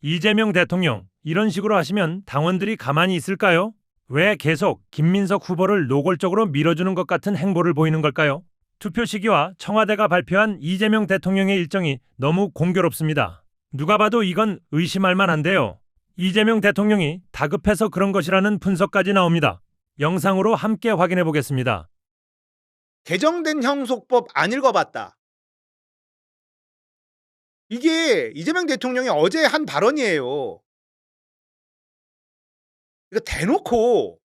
이재명 대통령, 이런 식으로 하시면 당원들이 가만히 있을까요? 왜 계속 김민석 후보를 노골적으로 밀어주는 것 같은 행보를 보이는 걸까요? 투표 시기와 청와대가 발표한 이재명 대통령의 일정이 너무 공교롭습니다. 누가 봐도 이건 의심할 만한데요. 이재명 대통령이 다급해서 그런 것이라는 분석까지 나옵니다. 영상으로 함께 확인해 보겠습니다. 개정된 형소법 안 읽어봤다. 이게 이재명 대통령이 어제 한 발언이에요. 이거 대놓고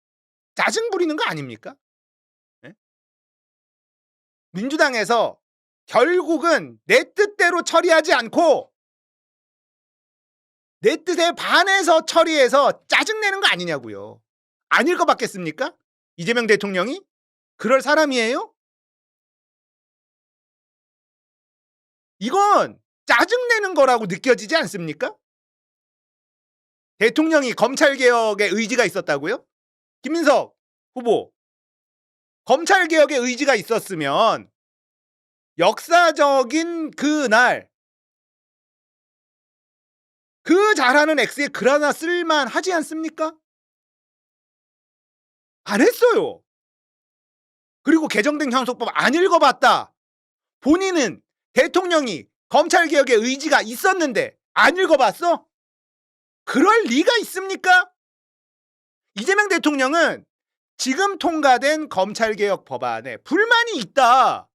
짜증 부리는 거 아닙니까? 네? 민주당에서 결국은 내 뜻대로 처리하지 않고 내 뜻에 반해서 처리해서 짜증내는 거 아니냐고요. 안 읽어봤겠습니까? 이재명 대통령이? 그럴 사람이에요? 이건 짜증내는 거라고 느껴지지 않습니까? 대통령이 검찰개혁에 의지가 있었다고요? 김민석 후보, 검찰개혁에 의지가 있었으면 역사적인 그날 그 잘하는 X에 글 하나 쓸만 하지 않습니까? 안 했어요. 그리고 개정된 형소법 안 읽어봤다. 본인은 대통령이 검찰개혁에 의지가 있었는데 안 읽어봤어? 그럴 리가 있습니까? 이재명 대통령은 지금 통과된 검찰개혁 법안에 불만이 있다.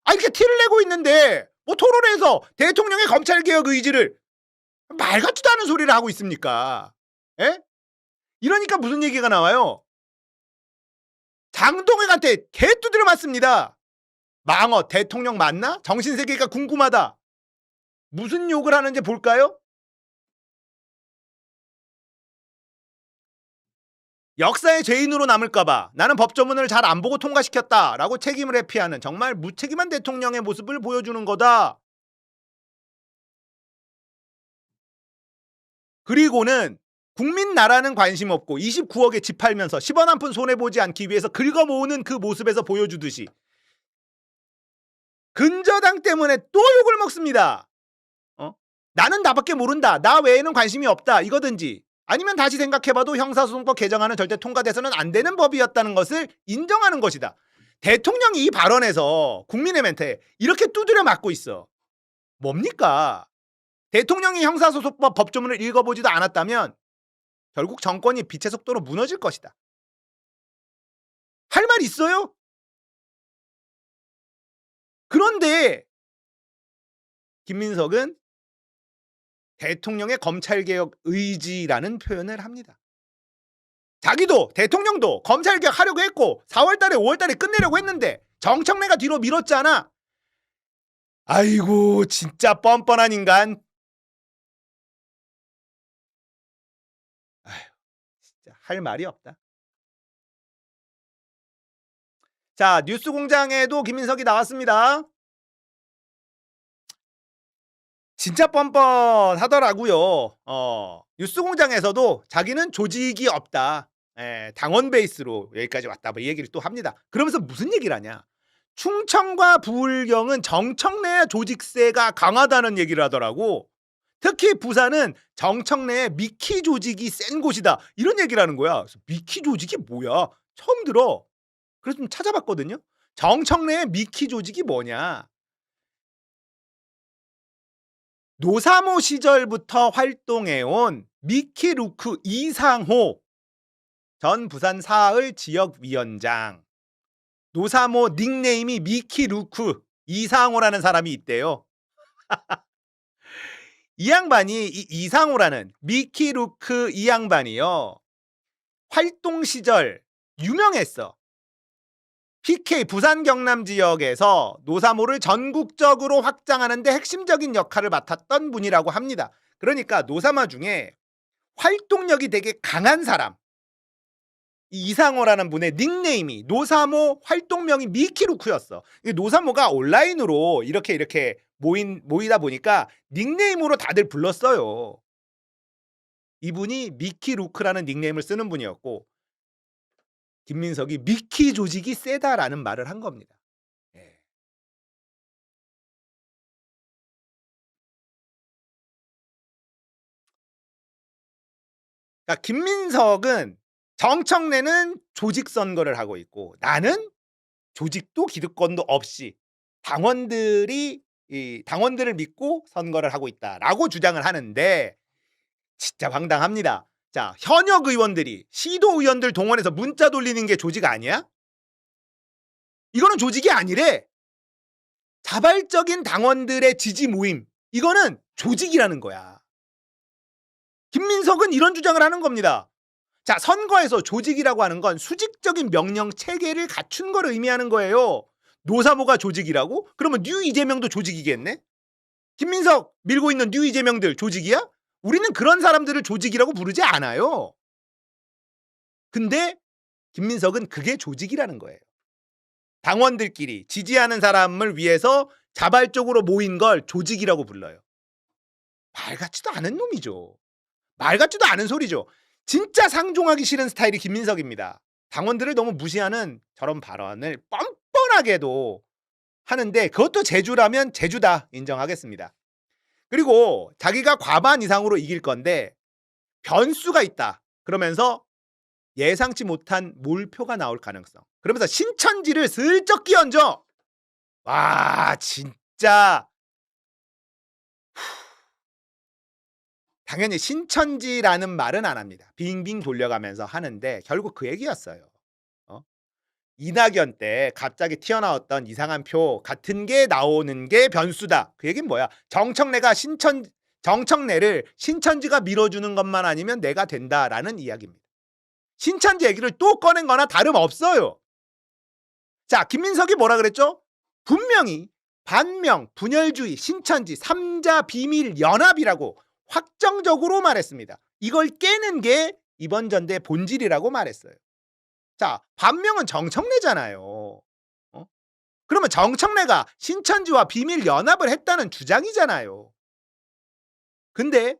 이렇게 티를 내고 있는데 뭐 토론에서 대통령의 검찰개혁 의지를 말 같지도 않은 소리를 하고 있습니까? 에? 이러니까 무슨 얘기가 나와요? 장동혁한테 개 두드려 맞습니다. 망어 대통령 맞나? 정신세계가 궁금하다. 무슨 욕을 하는지 볼까요? 역사의 죄인으로 남을까봐 나는 법조문을 잘 안 보고 통과시켰다라고 책임을 회피하는 정말 무책임한 대통령의 모습을 보여주는 거다. 그리고는 국민 나라는 관심 없고 29억에 집 팔면서 10원 한 푼 손해보지 않기 위해서 긁어모으는 그 모습에서 보여주듯이 근저당 때문에 또 욕을 먹습니다. 나는 나밖에 모른다. 나 외에는 관심이 없다. 이거든지 아니면 다시 생각해봐도 형사소송법 개정안은 절대 통과돼서는 안 되는 법이었다는 것을 인정하는 것이다. 대통령이 이 발언에서 국민의 멘트에 이렇게 두드려 맞고 있어. 뭡니까? 대통령이 형사소송법 법조문을 읽어보지도 않았다면 결국 정권이 빛의 속도로 무너질 것이다. 할 말 있어요? 그런데 김민석은 대통령의 검찰개혁 의지라는 표현을 합니다. 자기도 대통령도 검찰개혁 하려고 했고 4월달에 5월달에 끝내려고 했는데 정청래가 뒤로 밀었잖아. 아이고 진짜 뻔뻔한 인간. 아휴, 진짜 할 말이 없다. 자, 뉴스공장에도 김민석이 나왔습니다. 진짜 뻔뻔하더라고요. 뉴스공장에서도 자기는 조직이 없다. 당원 베이스로 여기까지 왔다. 뭐 이 얘기를 또 합니다. 그러면서 무슨 얘기를 하냐? 충청과 부울경은 정청래 조직세가 강하다는 얘기를 하더라고. 특히 부산은 정청래의 미키 조직이 센 곳이다. 이런 얘기를 하는 거야. 그래서 미키 조직이 뭐야? 처음 들어. 그래서 좀 찾아봤거든요. 정청래의 미키 조직이 뭐냐? 노사모 시절부터 활동해온 미키루크 이상호 전 부산 사흘 지역위원장. 노사모 닉네임이 미키루크 이상호라는 사람이 있대요. 이 양반이 이 이상호라는 미키루크 이 양반이요. 활동 시절 유명했어. PK 부산 경남 지역에서 노사모를 전국적으로 확장하는 데 핵심적인 역할을 맡았던 분이라고 합니다. 그러니까 노사모 중에 활동력이 되게 강한 사람. 이상호라는 분의 닉네임이 노사모 활동명이 미키루크였어. 노사모가 온라인으로 이렇게 모이다 보니까 닉네임으로 다들 불렀어요. 이분이 미키루크라는 닉네임을 쓰는 분이었고 김민석이 미키 조직이 세다라는 말을 한 겁니다. 예. 그러니까 김민석은 정청래는 조직 선거를 하고 있고 나는 조직도 기득권도 없이 당원들을 믿고 선거를 하고 있다라고 주장을 하는데 진짜 황당합니다. 자, 현역 의원들이 시도 의원들 동원해서 문자 돌리는 게 조직 아니야? 이거는 조직이 아니래. 자발적인 당원들의 지지 모임. 이거는 조직이라는 거야. 김민석은 이런 주장을 하는 겁니다. 자, 선거에서 조직이라고 하는 건 수직적인 명령 체계를 갖춘 걸 의미하는 거예요. 노사모가 조직이라고? 그러면 뉴 이재명도 조직이겠네? 김민석 밀고 있는 뉴 이재명들 조직이야? 우리는 그런 사람들을 조직이라고 부르지 않아요. 근데 김민석은 그게 조직이라는 거예요. 당원들끼리 지지하는 사람을 위해서 자발적으로 모인 걸 조직이라고 불러요. 말 같지도 않은 놈이죠. 말 같지도 않은 소리죠. 진짜 상종하기 싫은 스타일이 김민석입니다. 당원들을 너무 무시하는 저런 발언을 뻔뻔하게도 하는데 그것도 제주라면 제주다 인정하겠습니다. 그리고 자기가 과반 이상으로 이길 건데 변수가 있다. 그러면서 예상치 못한 몰표가 나올 가능성. 그러면서 신천지를 슬쩍 끼얹어. 와 진짜 당연히 신천지라는 말은 안 합니다. 빙빙 돌려가면서 하는데 결국 그 얘기였어요. 이낙연 때 갑자기 튀어나왔던 이상한 표 같은 게 나오는 게 변수다. 그 얘기는 뭐야? 정청래를 신천지가 밀어주는 것만 아니면 내가 된다라는 이야기입니다. 신천지 얘기를 또 꺼낸 거나 다름없어요. 자, 김민석이 뭐라 그랬죠? 분명히 반명, 분열주의, 신천지, 삼자 비밀 연합이라고 확정적으로 말했습니다. 이걸 깨는 게 이번 전대 본질이라고 말했어요. 자, 반명은 정청래잖아요. 그러면 정청래가 신천지와 비밀 연합을 했다는 주장이잖아요. 근데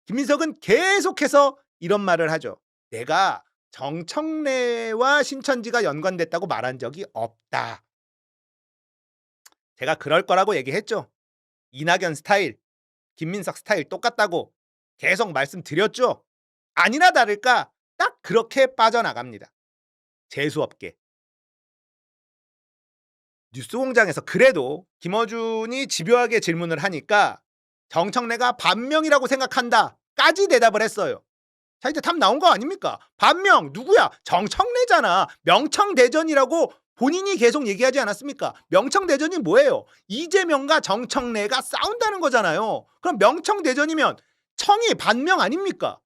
김민석은 계속해서 이런 말을 하죠. 내가 정청래와 신천지가 연관됐다고 말한 적이 없다. 제가 그럴 거라고 얘기했죠. 이낙연 스타일, 김민석 스타일 똑같다고 계속 말씀드렸죠. 아니나 다를까 딱 그렇게 빠져나갑니다. 재수없게. 뉴스공장에서 그래도 김어준이 집요하게 질문을 하니까 정청래가 반명이라고 생각한다까지 대답을 했어요. 자, 이제 답 나온 거 아닙니까? 반명 누구야? 정청래잖아. 명청대전이라고 본인이 계속 얘기하지 않았습니까? 명청대전이 뭐예요? 이재명과 정청래가 싸운다는 거잖아요. 그럼 명청대전이면 청이 반명 아닙니까?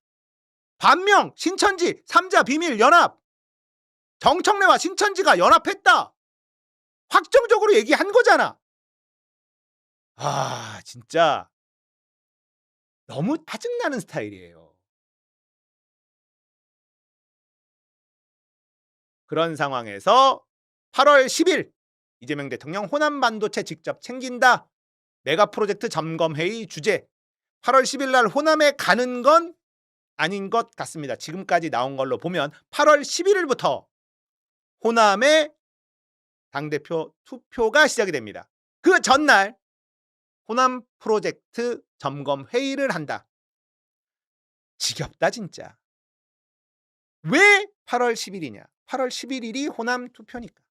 반명, 신천지, 삼자 비밀 연합. 정청래와 신천지가 연합했다. 확정적으로 얘기한 거잖아. 아, 진짜 너무 짜증나는 스타일이에요. 그런 상황에서 8월 10일 이재명 대통령 호남 반도체 직접 챙긴다. 메가 프로젝트 점검회의 주제. 8월 10일 날 호남에 가는 건 아닌 것 같습니다. 지금까지 나온 걸로 보면 8월 11일부터 호남에 당대표 투표가 시작이 됩니다. 그 전날 호남 프로젝트 점검 회의를 한다. 지겹다 진짜. 왜 8월 10일이냐? 8월 11일이 호남 투표니까.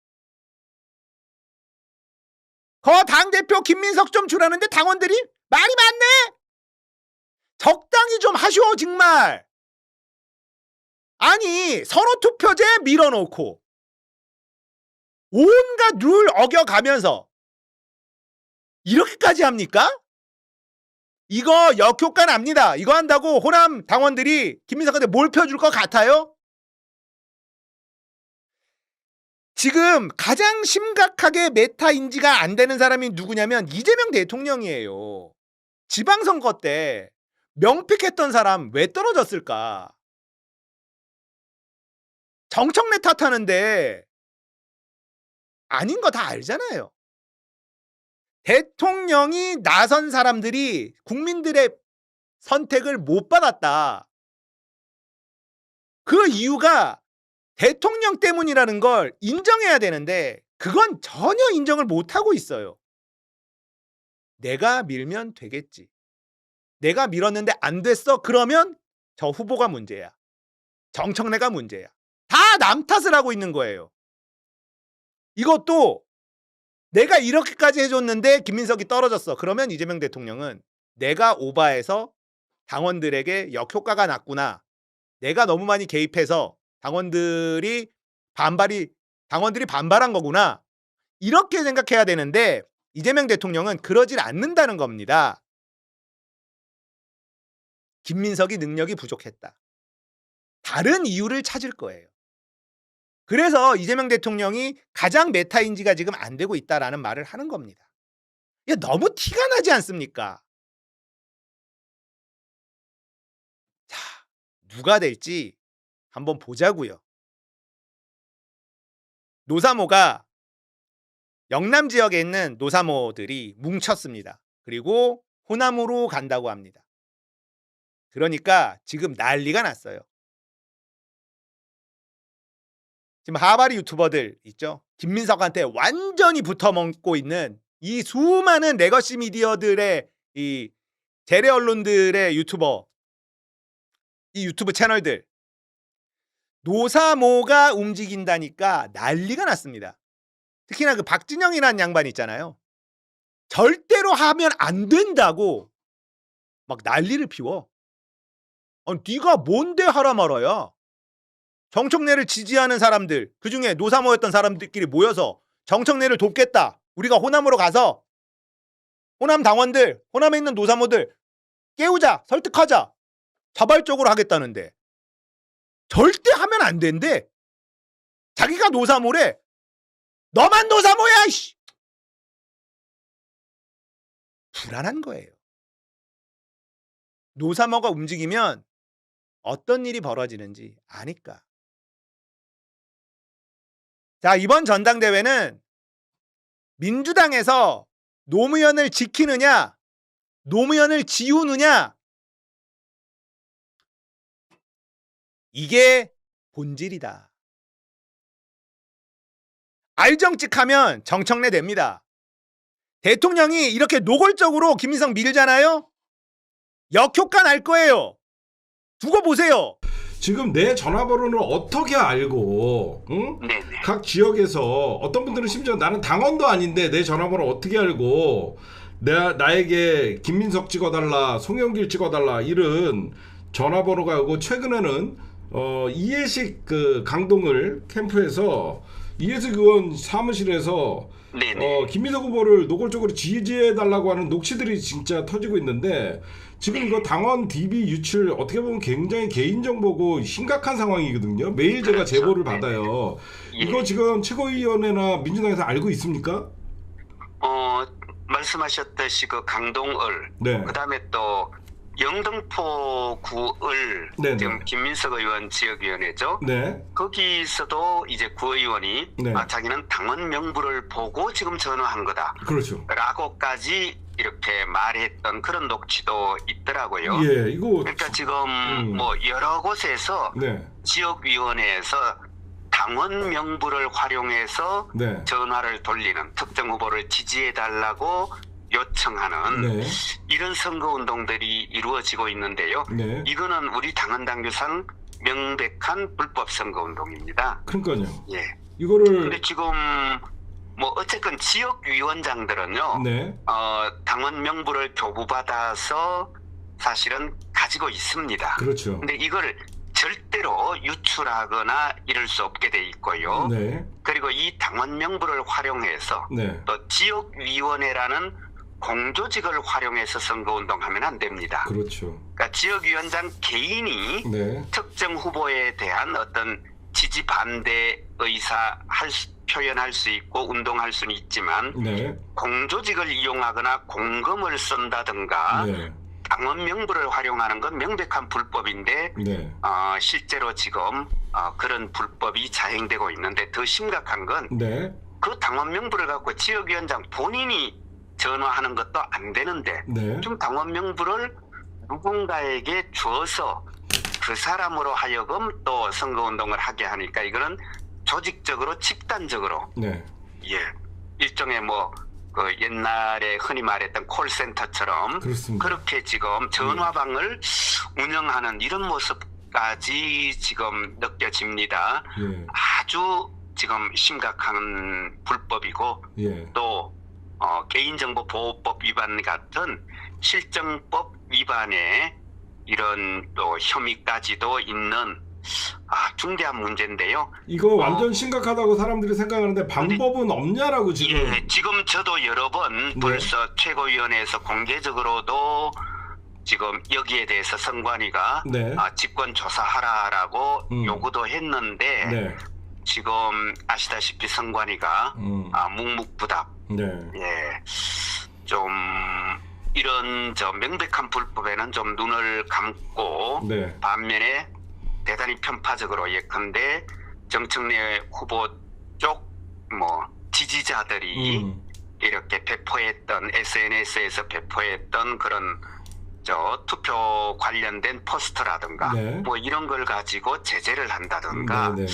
당대표 김민석 좀 주라는데 당원들이 말이 많네. 적당히 좀 하시오 정말. 아니 선호투표제 밀어놓고 온갖 룰 어겨가면서 이렇게까지 합니까? 이거 역효과 납니다. 이거 한다고 호남 당원들이 김민석한테 몰펴줄 것 같아요? 지금 가장 심각하게 메타 인지가 안 되는 사람이 누구냐면 이재명 대통령이에요. 지방선거 때 명픽했던 사람 왜 떨어졌을까? 정청래 탓하는데 아닌 거 다 알잖아요. 대통령이 나선 사람들이 국민들의 선택을 못 받았다. 그 이유가 대통령 때문이라는 걸 인정해야 되는데 그건 전혀 인정을 못하고 있어요. 내가 밀면 되겠지. 내가 밀었는데 안 됐어? 그러면 저 후보가 문제야. 정청래가 문제야. 다 남 탓을 하고 있는 거예요. 이것도 내가 이렇게까지 해줬는데 김민석이 떨어졌어. 그러면 이재명 대통령은 내가 오바해서 당원들에게 역효과가 났구나. 내가 너무 많이 개입해서 당원들이 반발한 거구나. 이렇게 생각해야 되는데 이재명 대통령은 그러질 않는다는 겁니다. 김민석이 능력이 부족했다. 다른 이유를 찾을 거예요. 그래서 이재명 대통령이 가장 메타인지가 지금 안 되고 있다라는 말을 하는 겁니다. 이게 너무 티가 나지 않습니까? 자, 누가 될지 한번 보자고요. 노사모가 영남 지역에 있는 노사모들이 뭉쳤습니다. 그리고 호남으로 간다고 합니다. 그러니까 지금 난리가 났어요. 지금 하바리 유튜버들 있죠? 김민석한테 완전히 붙어먹고 있는 이 수많은 레거시 미디어들의 이 재래 언론들의 유튜버, 이 유튜브 채널들, 노사모가 움직인다니까 난리가 났습니다. 특히나 그 박진영이라는 양반 있잖아요. 절대로 하면 안 된다고 막 난리를 피워. 네가 뭔데 하라 말아야. 정청래를 지지하는 사람들, 그중에 노사모였던 사람들끼리 모여서 정청래를 돕겠다. 우리가 호남으로 가서 호남 당원들, 호남에 있는 노사모들 깨우자, 설득하자. 자발적으로 하겠다는데 절대 하면 안 된대. 자기가 노사모래. 너만 노사모야. 이씨. 불안한 거예요. 노사모가 움직이면 어떤 일이 벌어지는지 아니까. 자, 이번 전당대회는 민주당에서 노무현을 지키느냐, 노무현을 지우느냐, 이게 본질이다. 알정직하면 정청래 됩니다. 대통령이 이렇게 노골적으로 김민석 밀잖아요? 역효과 날 거예요. 두고 보세요. 지금 내 전화번호를 어떻게 알고, 응? 네네. 각 지역에서 어떤 분들은 심지어 나는 당원도 아닌데 내 전화번호 어떻게 알고 나에게 김민석 찍어달라, 송영길 찍어달라 이런 전화번호가 오고, 최근에는 이해식 그 강동을 캠프에서 이해식 의원 사무실에서 네네. 김민석 후보를 노골적으로 지지해달라고 하는 녹취들이 진짜 터지고 있는데, 지금 이거 당원 DB 유출 어떻게 보면 굉장히 개인정보고 심각한 상황이거든요. 매일 제가 그렇죠. 제보를 받아요. 예. 이거 지금 최고위원회나 민주당에서 알고 있습니까? 말씀하셨듯이 그 강동을, 네. 그다음에 또 영등포구을 네네. 지금 김민석 의원 지역위원회죠. 네. 거기서도 이제 구의원이 네. 자기는 당원 명부를 보고 지금 전화한 거다. 그렇죠. 라고까지 이렇게 말했던 그런 녹취도 있더라고요. 예, 이거 그러니까 지금 뭐 여러 곳에서 네. 지역위원회에서 당원 명부를 활용해서 네. 전화를 돌리는, 특정 후보를 지지해달라고 요청하는 네. 이런 선거운동들이 이루어지고 있는데요. 네. 이거는 우리 당헌당규상 명백한 불법 선거운동입니다. 그러니까요. 예. 이거를 근데 지금 뭐 어쨌든 지역위원장들은요, 네. 당원 명부를 교부받아서 사실은 가지고 있습니다. 그렇죠. 근데 이걸 절대로 유출하거나 이럴 수 없게 돼 있고요. 네. 그리고 이 당원 명부를 활용해서 네. 또 지역위원회라는 공조직을 활용해서 선거운동하면 안 됩니다. 그렇죠. 그러니까 지역위원장 개인이 네. 특정 후보에 대한 어떤 지지 반대 의사 표현할 수 있고 운동할 수는 있지만, 네. 공조직을 이용하거나 공금을 쓴다든가 네. 당원 명부를 활용하는 건 명백한 불법인데, 네. 실제로 지금 그런 불법이 자행되고 있는데, 더 심각한 건 네. 그 당원 명부를 갖고 지역위원장 본인이 전화하는 것도 안 되는데, 네. 좀 당원 명부를 누군가에게 줘서 그 사람으로 하여금 또 선거운동을 하게 하니까, 이거는 조직적으로 집단적으로 네. 예 일종의 뭐 그 옛날에 흔히 말했던 콜센터처럼 그렇습니다. 그렇게 지금 전화방을 운영하는 이런 모습까지 지금 느껴집니다. 예. 아주 지금 심각한 불법이고 예. 또 개인정보보호법 위반 같은 실정법 위반의 이런 또 혐의까지도 있는 중대한 문제인데요. 이거 완전 심각하다고 사람들이 생각하는데 방법은 없냐라고 지금. 예, 지금 저도 여러 번 벌써 최고위원회에서 공개적으로도 지금 여기에 대해서 선관위가 네. 직권 조사하라라고 요구도 했는데 네. 지금 아시다시피 선관위가 묵묵부답. 네. 예, 좀 이런 명백한 불법에는 좀 눈을 감고 네. 반면에 대단히 편파적으로 예컨대 정청래 후보 쪽 지지자들이 이렇게 배포했던 SNS에서 배포했던 그런 투표 관련된 포스터라든가 네. 뭐 이런 걸 가지고 제재를 한다든가 네. 네.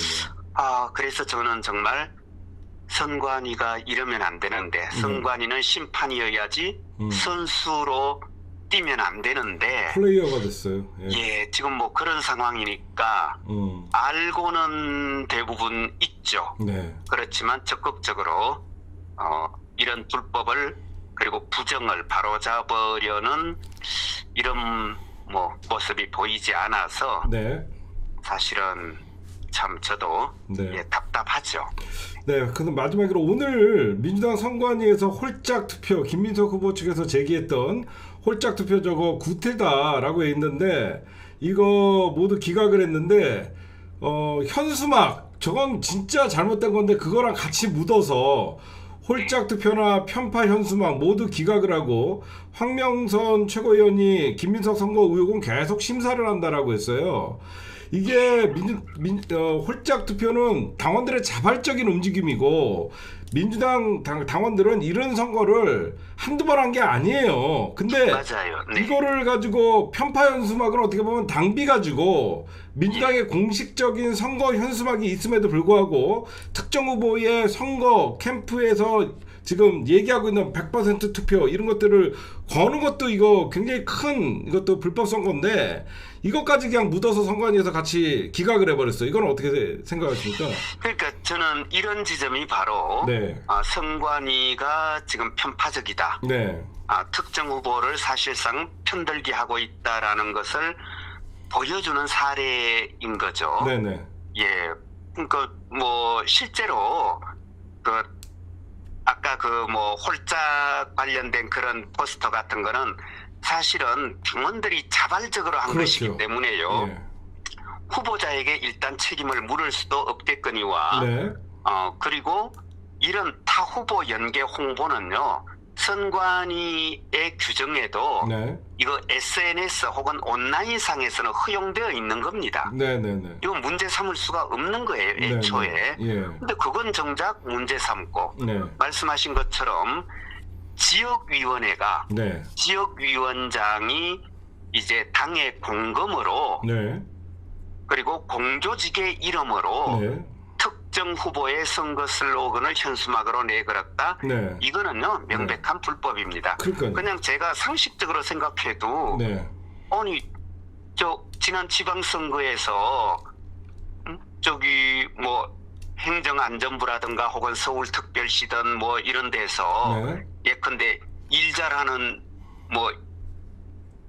그래서 저는 정말 선관위가 이러면 안 되는데 선관위는 심판이어야지 선수로 뛰면 안 되는데 플레이어가 됐어요. 예. 예, 지금 뭐 그런 상황이니까 알고는 대부분 있죠. 네. 그렇지만 적극적으로 이런 불법을 그리고 부정을 바로잡으려는 이런 모습이 보이지 않아서 네. 사실은 참 저도 네. 답답하죠. 네, 그럼 마지막으로 오늘 민주당 선관위에서 홀짝 투표 김민석 후보 측에서 제기했던 홀짝 투표 저거 구태다라고 했는데 이거 모두 기각을 했는데 현수막 저건 진짜 잘못된 건데 그거랑 같이 묻어서 홀짝 투표나 편파 현수막 모두 기각을 하고 황명선 최고위원이 김민석 선거 의혹은 계속 심사를 한다라고 했어요. 이게 홀짝 투표는 당원들의 자발적인 움직임이고 민주당 당원들은 이런 선거를 한두 번 한 게 아니에요. 근데 맞아요. 네. 이거를 가지고 편파 현수막을 어떻게 보면 낭비 가지고 민주당의 공식적인 선거 현수막이 있음에도 불구하고 특정 후보의 선거 캠프에서 지금 얘기하고 있는 100% 투표 이런 것들을 거는 것도 이거 굉장히 큰 이것도 불법 선거인데 이것까지 그냥 묻어서 선관위에서 같이 기각을 해버렸어요. 이건 어떻게 생각하십니까? 그러니까 저는 이런 지점이 바로 네. 선관위가 지금 편파적이다. 네. 특정 후보를 사실상 편들게 하고 있다라는 것을 보여주는 사례인 거죠. 네네. 예, 그러니까 실제로 아까 홀짝 관련된 그런 포스터 같은 거는 사실은 당원들이 자발적으로 한 그렇죠. 것이기 때문에요. 네. 후보자에게 일단 책임을 물을 수도 없겠거니와 네. 그리고 이런 타 후보 연계 홍보는요. 선관위의 규정에도 네. 이거 SNS 혹은 온라인상에서는 허용되어 있는 겁니다. 네네네. 이건 문제 삼을 수가 없는 거예요, 애초에. 네. 예. 근데 그건 정작 문제 삼고 네. 말씀하신 것처럼 지역위원회가 네. 지역위원장이 이제 당의 공금으로 네. 그리고 공조직의 이름으로 네. 특정 후보의 선거 슬로건을 현수막으로 내걸었다. 네. 이거는요 명백한 불법입니다. 그러니까요. 그냥 제가 상식적으로 생각해도 네. 아니 지난 지방선거에서 행정안전부라든가 혹은 서울특별시든 이런 데서 네. 예컨대 일 잘하는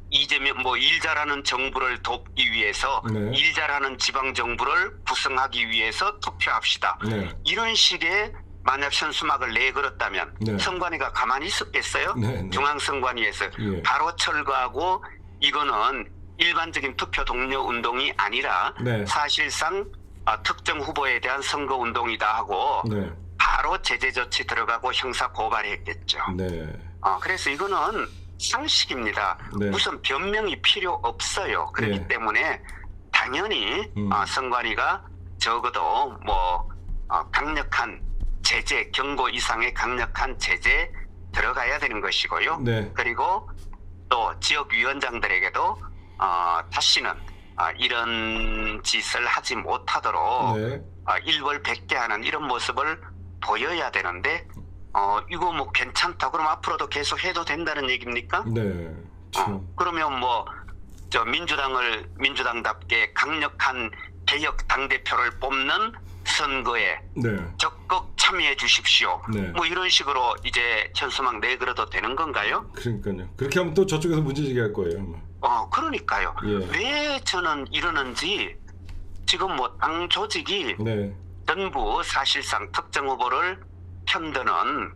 이재명 일 잘하는 정부를 돕기 위해서 네. 일 잘하는 지방 정부를 구성하기 위해서 투표합시다. 네. 이런 식의 만약 현수막을 내걸었다면 네. 선관위가 가만히 있었겠어요? 네. 네. 중앙선관위에서 예. 바로 철거하고 이거는 일반적인 투표 동료 운동이 아니라 네. 사실상 특정 후보에 대한 선거 운동이다 하고 네. 바로 제재 조치 들어가고 형사 고발했겠죠. 네. 그래서 이거는 상식입니다. 네. 무슨 변명이 필요 없어요. 그렇기 네. 때문에 당연히 선관위가 적어도 강력한 제재, 경고 이상의 강력한 제재 들어가야 되는 것이고요. 네. 그리고 또 지역위원장들에게도 다시는 이런 짓을 하지 못하도록 네. 일벌백계하는 이런 모습을 보여야 되는데 이거 뭐 괜찮다. 그럼 앞으로도 계속 해도 된다는 얘기입니까? 네. 참. 그러면 뭐 저 민주당답게 강력한 개혁 당대표를 뽑는 선거에 네. 적극 참여해 주십시오. 네. 뭐 이런 식으로 이제 현수막 내걸어도 되는 건가요? 그러니까요. 그렇게 하면 또 저쪽에서 문제 제기할 거예요. 아마. 그러니까요. 예. 왜 저는 이러는지 지금 뭐 당 조직이 네. 전부 사실상 특정 후보를 편드는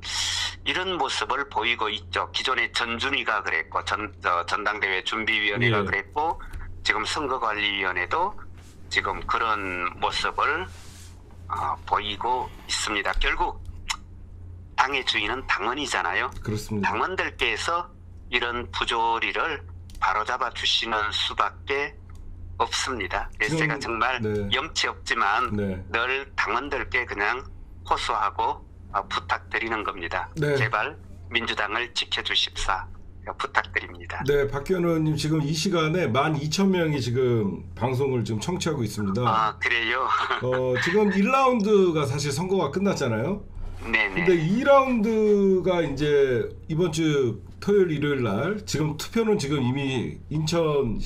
이런 모습을 보이고 있죠. 기존에 전준위가 그랬고 전당대회 준비위원회가 예. 그랬고 지금 선거관리위원회도 지금 그런 모습을 보이고 있습니다. 결국 당의 주인은 당원이잖아요. 그렇습니다. 당원들께서 이런 부조리를 바로잡아 주시는 수밖에 없습니다. 그래서 지금, 제가 정말 네. 염치 없지만 네. 늘 당원들께 그냥 호소하고 부탁드리는 겁니다. 네. 제발 민주당을 지켜주십사 부탁드립니다. 네, 박기현 의원님 지금 이 시간에 12,000명이 지금 방송을 지금 청취하고 있습니다. 그래요? 지금 1라운드가 사실 선거가 끝났잖아요. 네네. 근데 2라운드가 이제 이번 주 토요일 일요일 날 지금 투표는 지금 이미 인천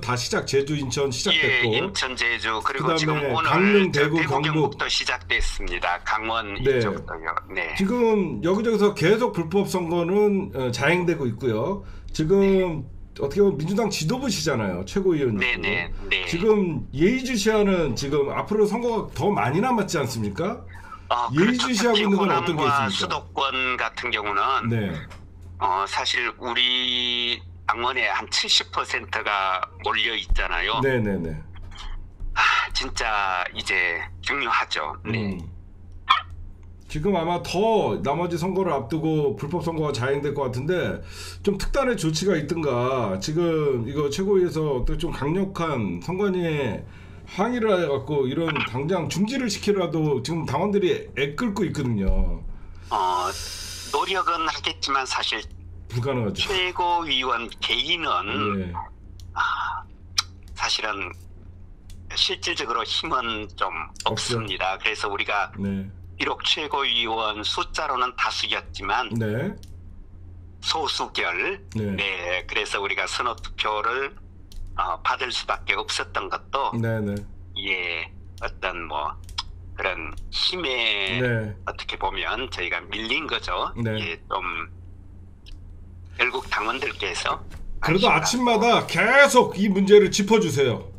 다 제주 인천 시작됐고 예, 인천 제주 그리고 그다음에 지금 오늘 강릉, 대구, 대구 경북. 경북도 시작됐습니다. 강원 네. 이쪽도요. 네. 지금 여기저기서 계속 불법 선거는 자행되고 있고요. 지금 어떻게 보면 민주당 지도부시잖아요. 최고위원님. 네네. 네. 지금 예의주시하는 지금 앞으로 선거가 더 많이 남았지 않습니까? 예의주시하고 있는 건 어떤 게 호남과 있습니까? 수도권 같은 경우는 네. 사실 우리 당원의 한 70%가 몰려 있잖아요. 네네네. 진짜 이제 중요하죠. 네. 지금 아마 더 나머지 선거를 앞두고 불법 선거가 자행될 것 같은데 좀 특단의 조치가 있든가 지금 이거 최고위에서 또 좀 강력한 선관위에 항의를 해갖고 이런 당장 중지를 시키라도 지금 당원들이 애끓고 있거든요. 노력은 하겠지만 사실 불가능하죠. 최고위원 개인은 네. 사실은 실질적으로 힘은 좀 없습니다. 그래서 우리가 네. 비록 최고위원 숫자로는 다수였지만 네. 소수결. 네. 네. 그래서 우리가 선호 투표를 받을 수밖에 없었던 것도 네네. 예, 어떤 뭐 그런 힘에 네. 어떻게 보면 저희가 밀린 거죠. 네. 예, 좀 결국 당원들께서 그래도 아침마다 계속 이 문제를 짚어주세요.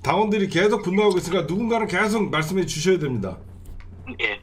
당원들이 계속 분노하고 있으니까 누군가는 계속 말씀해 주셔야 됩니다. 예,